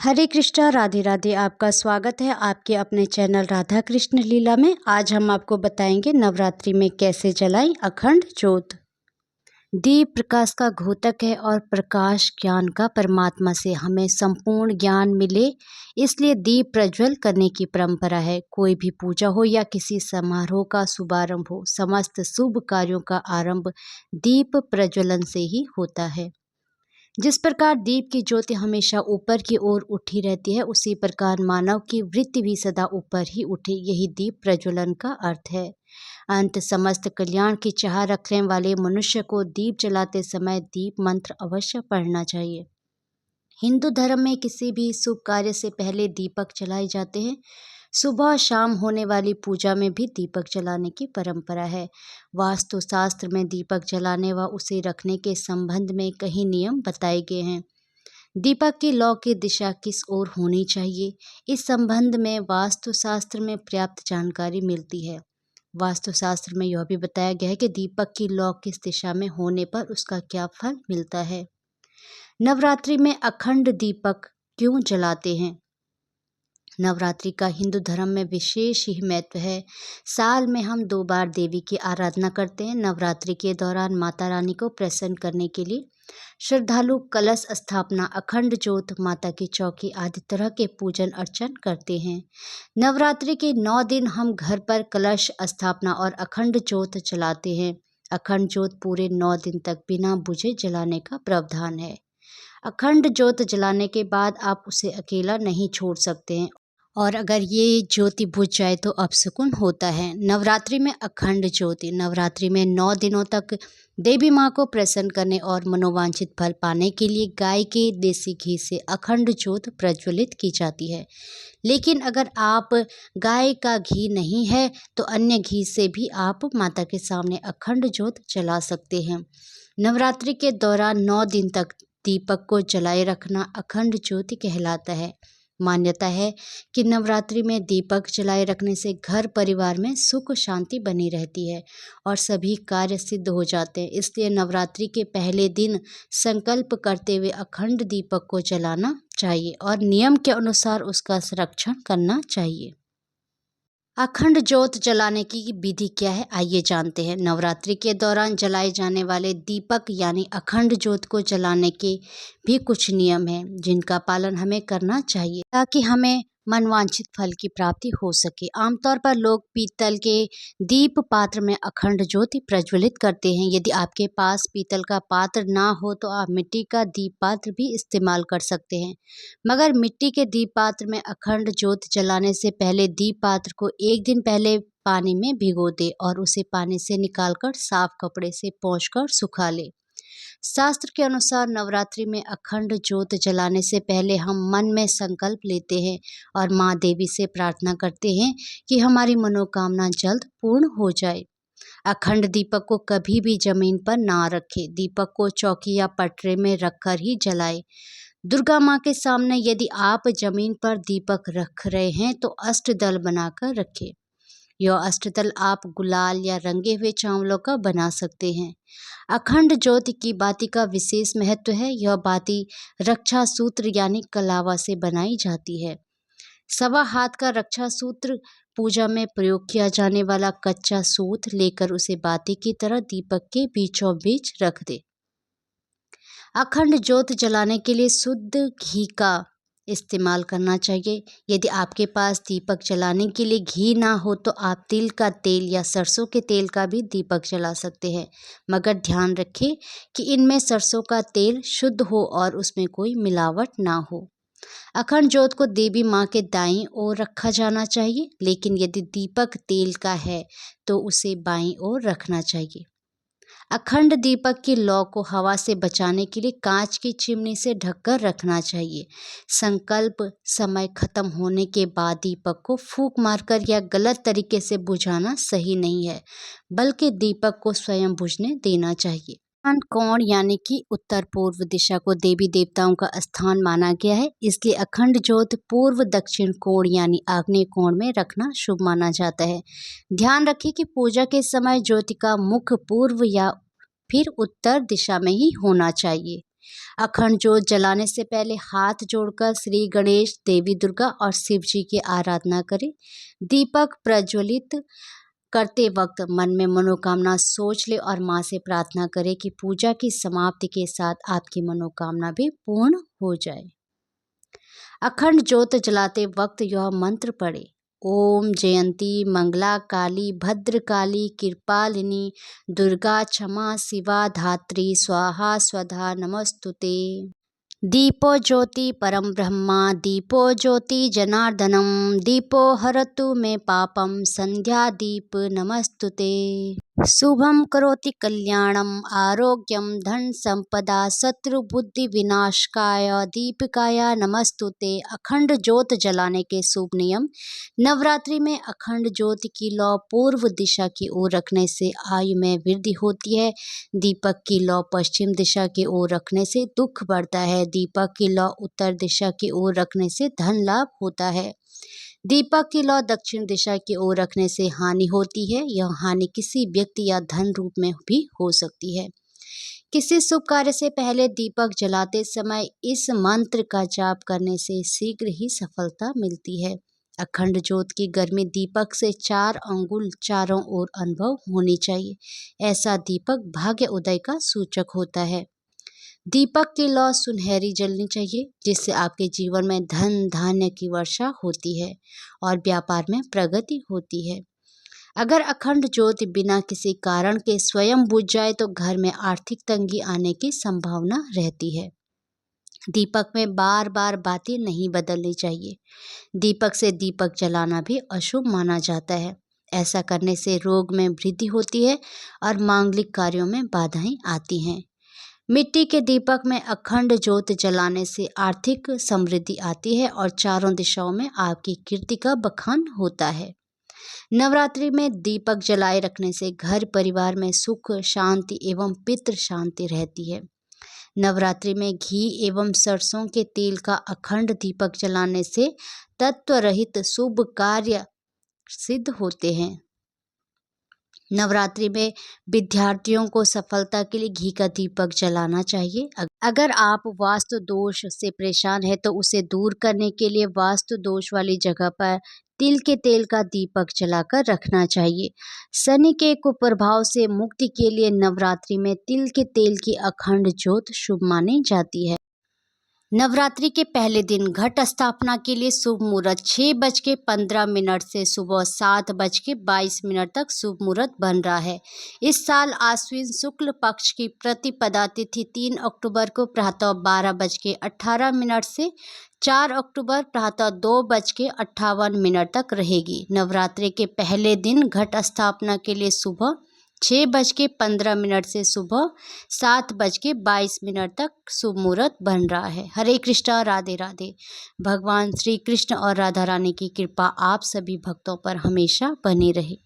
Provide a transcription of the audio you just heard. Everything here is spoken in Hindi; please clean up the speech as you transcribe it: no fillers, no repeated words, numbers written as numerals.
हरे कृष्णा राधे राधे। आपका स्वागत है आपके अपने चैनल राधा कृष्ण लीला में। आज हम आपको बताएंगे नवरात्रि में कैसे जलाएं अखंड ज्योत। दीप प्रकाश का द्योतक है और प्रकाश ज्ञान का परमात्मा से हमें संपूर्ण ज्ञान मिले, इसलिए दीप प्रज्वल करने की परंपरा है। कोई भी पूजा हो या किसी समारोह का शुभारंभ हो, समस्त शुभ कार्यों का आरंभ दीप प्रज्वलन से ही होता है। जिस प्रकार दीप की ज्योति हमेशा ऊपर की ओर उठी रहती है, उसी प्रकार मानव की वृत्ति भी सदा ऊपर ही उठे, यही दीप प्रज्वलन का अर्थ है। अंत समस्त कल्याण की चाह रखने वाले मनुष्य को दीप जलाते समय दीप मंत्र अवश्य पढ़ना चाहिए। हिंदू धर्म में किसी भी शुभ कार्य से पहले दीपक जलाए जाते हैं। सुबह शाम होने वाली पूजा में भी दीपक जलाने की परंपरा है। वास्तु शास्त्र में दीपक जलाने व उसे रखने के संबंध में कई नियम बताए गए हैं। दीपक की लौ की दिशा किस ओर होनी चाहिए, इस संबंध में वास्तु शास्त्र में पर्याप्त जानकारी मिलती है। वास्तु शास्त्र में यह भी बताया गया है कि दीपक की लौ किस दिशा में होने पर उसका क्या फल मिलता है। नवरात्रि में अखंड दीपक क्यों जलाते हैं? नवरात्रि का हिंदू धर्म में विशेष ही महत्व है। साल में हम 2 बार देवी की आराधना करते हैं। नवरात्रि के दौरान माता रानी को प्रसन्न करने के लिए श्रद्धालु कलश स्थापना, अखंड ज्योत, माता की चौकी आदि तरह के पूजन अर्चन करते हैं। नवरात्रि के 9 दिन हम घर पर कलश स्थापना और अखंड ज्योत जलाते हैं। अखंड ज्योत पूरे 9 दिन तक बिना बुझे जलाने का प्रावधान है। अखंड ज्योत जलाने के बाद आप उसे अकेला नहीं छोड़ सकते हैं, और अगर ये ज्योति बुझ जाए तो अपशकुन होता है। नवरात्रि में अखंड ज्योति। नवरात्रि में 9 दिनों तक देवी माँ को प्रसन्न करने और मनोवांछित फल पाने के लिए गाय के देसी घी से अखंड ज्योत प्रज्वलित की जाती है। लेकिन अगर आप गाय का घी नहीं है तो अन्य घी से भी आप माता के सामने अखंड ज्योत जला सकते हैं। नवरात्रि के दौरान 9 दिन तक दीपक को जलाए रखना अखंड ज्योति कहलाता है। मान्यता है कि नवरात्रि में दीपक जलाए रखने से घर परिवार में सुख शांति बनी रहती है और सभी कार्य सिद्ध हो जाते हैं। इसलिए नवरात्रि के पहले दिन संकल्प करते हुए अखंड दीपक को जलाना चाहिए और नियम के अनुसार उसका संरक्षण करना चाहिए। अखंड ज्योत जलाने की विधि क्या है, आइए जानते हैं। नवरात्रि के दौरान जलाए जाने वाले दीपक यानी अखंड ज्योत को जलाने के भी कुछ नियम हैं जिनका पालन हमें करना चाहिए ताकि हमें मनवांछित फल की प्राप्ति हो सके। आमतौर पर लोग पीतल के दीप पात्र में अखंड ज्योति प्रज्वलित करते हैं। यदि आपके पास पीतल का पात्र ना हो तो आप मिट्टी का दीप पात्र भी इस्तेमाल कर सकते हैं, मगर मिट्टी के दीप पात्र में अखंड ज्योत जलाने से पहले दीप पात्र को 1 दिन पहले पानी में भिगो दे और उसे पानी से निकालकर साफ कपड़े से पोंछकर सुखा ले। शास्त्र के अनुसार नवरात्रि में अखंड ज्योत जलाने से पहले हम मन में संकल्प लेते हैं और माँ देवी से प्रार्थना करते हैं कि हमारी मनोकामना जल्द पूर्ण हो जाए। अखंड दीपक को कभी भी जमीन पर ना रखें, दीपक को चौकी या पटरे में रखकर ही जलाएं। दुर्गा माँ के सामने यदि आप जमीन पर दीपक रख रहे हैं तो अष्टदल बनाकर रखें। यह अष्टदल आप गुलाल या रंगे हुए चावलों का बना सकते हैं। अखंड ज्योति की बाती का विशेष महत्व है। यह बाती रक्षा सूत्र यानी कलावा से बनाई जाती है। 1.25 हाथ का रक्षा सूत्र पूजा में प्रयोग किया जाने वाला कच्चा सूत लेकर उसे बाती की तरह दीपक के बीचों बीच रख दे। अखंड ज्योत जलाने के लिए शुद्ध घी का इस्तेमाल करना चाहिए। यदि आपके पास दीपक जलाने के लिए घी ना हो तो आप तिल का तेल या सरसों के तेल का भी दीपक जला सकते हैं, मगर ध्यान रखें कि इनमें सरसों का तेल शुद्ध हो और उसमें कोई मिलावट ना हो। अखंड ज्योत को देवी माँ के दाईं ओर रखा जाना चाहिए, लेकिन यदि दीपक तेल का है तो उसे बाईं ओर रखना चाहिए। अखंड दीपक की लौ को हवा से बचाने के लिए कांच की चिमनी से ढककर रखना चाहिए। संकल्प समय खत्म होने के बाद दीपक को फूंक मारकर या गलत तरीके से बुझाना सही नहीं है, बल्कि दीपक को स्वयं बुझने देना चाहिए। कोण यानी कि उत्तर पूर्व दिशा को देवी देवताओं का स्थान माना गया है, इसलिए अखंड ज्योत पूर्व दक्षिण कोण यानी आग्नेय कोण में रखना शुभ माना जाता है। ध्यान रखें कि पूजा के समय ज्योति का मुख पूर्व या फिर उत्तर दिशा में ही होना चाहिए। अखंड ज्योत जलाने से पहले हाथ जोड़कर श्री गणेश, देवी दुर्गा और शिव जी की आराधना करें। दीपक प्रज्वलित करते वक्त मन में मनोकामना सोच ले और माँ से प्रार्थना करें कि पूजा की समाप्ति के साथ आपकी मनोकामना भी पूर्ण हो जाए। अखंड ज्योत जलाते वक्त यह मंत्र पढ़े, ओम जयंती मंगला काली भद्रकाली कृपालिनी दुर्गा क्षमा शिवा धात्री स्वाहा स्वधा नमस्तुते। दीपो ज्योति परम ब्रह्मा दीपो ज्योति जनार्दनम दीपो हरतु मे पापम संध्या दीप नमस्तुते। शुभम करोति कल्याणम आरोग्यम धन संपदा शत्रु बुद्धि विनाशकाय दीपिकाय नमस्तुते। अखंड ज्योत जलाने के शुभ नियम। नवरात्रि में अखंड ज्योत की लौ पूर्व दिशा की ओर रखने से आयु में वृद्धि होती है। दीपक की लौ पश्चिम दिशा की ओर रखने से दुख बढ़ता है। दीपक की लौ उत्तर दिशा की ओर रखने से धन लाभ होता है। दीपक की लौ दक्षिण दिशा की ओर रखने से हानि होती है। यह हानि किसी व्यक्ति या धन रूप में भी हो सकती है। किसी शुभ कार्य से पहले दीपक जलाते समय इस मंत्र का जाप करने से शीघ्र ही सफलता मिलती है। अखंड ज्योत की गर्मी दीपक से 4 अंगुल चारों ओर अनुभव होनी चाहिए। ऐसा दीपक भाग्य उदय का सूचक होता है। दीपक की लौ सुनहरी जलनी चाहिए, जिससे आपके जीवन में धन धान्य की वर्षा होती है और व्यापार में प्रगति होती है। अगर अखंड ज्योत बिना किसी कारण के स्वयं बुझ जाए तो घर में आर्थिक तंगी आने की संभावना रहती है। दीपक में बार बार बातें नहीं बदलनी चाहिए। दीपक से दीपक जलाना भी अशुभ माना जाता है। ऐसा करने से रोग में वृद्धि होती है और मांगलिक कार्यों में बाधाएं आती हैं। मिट्टी के दीपक में अखंड ज्योत जलाने से आर्थिक समृद्धि आती है और चारों दिशाओं में आपकी कीर्ति का बखान होता है। नवरात्रि में दीपक जलाए रखने से घर परिवार में सुख शांति एवं पितृ शांति रहती है। नवरात्रि में घी एवं सरसों के तेल का अखंड दीपक जलाने से तत्व रहित शुभ कार्य सिद्ध होते हैं। नवरात्रि में विद्यार्थियों को सफलता के लिए घी का दीपक जलाना चाहिए। अगर आप वास्तु दोष से परेशान हैं तो उसे दूर करने के लिए वास्तु दोष वाली जगह पर तिल के तेल का दीपक जलाकर रखना चाहिए। शनि के कुप्रभाव से मुक्ति के लिए नवरात्रि में तिल के तेल की अखंड ज्योत शुभ मानी जाती है। नवरात्रि के पहले दिन घट स्थापना के लिए शुभ मुहूर्त 6:15 से सुबह 7:22 तक शुभ मुहूर्त बन रहा है। इस साल आश्विन शुक्ल पक्ष की प्रतिपदा तिथि 3 अक्टूबर को प्रातः 12:18 से 4 अक्टूबर प्रातः 2:58 तक रहेगी। नवरात्रि के पहले दिन घट स्थापना के लिए सुबह 6:15 से सुबह 7:22 तक शुभ मुहूर्त बन रहा है। हरे कृष्णा, राधे राधे। भगवान श्री कृष्ण और राधा रानी की कृपा आप सभी भक्तों पर हमेशा बनी रहे।